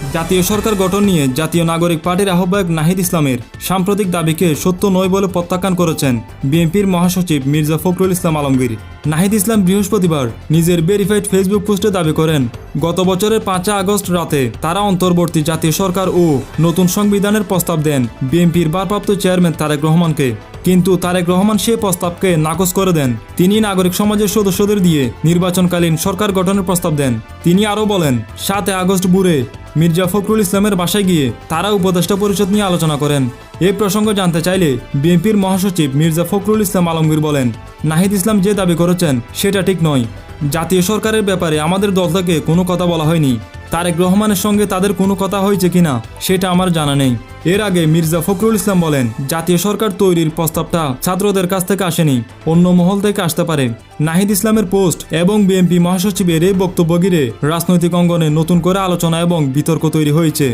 জাতীয় সরকার গঠন নিয়ে জাতীয় নাগরিক পার্টির আহ্বায়ক নাহিদ ইসলামের সাম্প্রতিক দাবিকে সত্য নয় বলে প্রত্যাখ্যান করেছেন বিএনপির মহাসচিব মির্জা ফখরুল ইসলাম আলমগীর। নাহিদ ইসলাম বৃহস্পতিবার নিজের ভেরিফাইড ফেসবুক পোস্টে দাবি করেন, গত বছরের ৫ আগস্ট রাতে তারা অন্তর্বর্তী জাতীয় সরকার ও নতুন সংবিধানের প্রস্তাব দেন বিএনপির ভারপ্রাপ্ত চেয়ারম্যান তারেক রহমানকে। কিন্তু তারেক রহমান সে প্রস্তাবকে নাকচ করে দেন। তিনি নাগরিক সমাজের সদস্যদের দিয়ে নির্বাচনকালীন সরকার গঠনের প্রস্তাব দেন। তিনি আরও বলেন, ৭ আগস্ট ভোরে মির্জা ফখরুল ইসলামের বাসায় গিয়ে তারা উপদেষ্টা পরিষদ নিয়ে আলোচনা করেন। এই প্রসঙ্গ জানতে চাইলে বিএনপির মহাসচিব মির্জা ফখরুল ইসলাম আলমগীর বলেন, নাহিদ ইসলাম যে দাবি করেছেন সেটা ঠিক নয়। জাতীয় সরকারের ব্যাপারে আমাদের দল থেকে কোনো কথা বলা হয়নি। তারেক রহমানের সঙ্গে তাদের কোনো কথা হয়েছে কিনা সেটা আমার জানা নেই। এর আগে মির্জা ফখরুল ইসলাম বলেন, জাতীয় সরকার তৈরির প্রস্তাবটা ছাত্রদের কাছ থেকে আসেনি, অন্য মহল থেকে আসতে পারে। নাহিদ ইসলামের পোস্ট এবং বিএনপি মহাসচিবের এই বক্তব্য ঘিরে রাজনৈতিক অঙ্গনে নতুন করে আলোচনা এবং বিতর্ক তৈরি হয়েছে।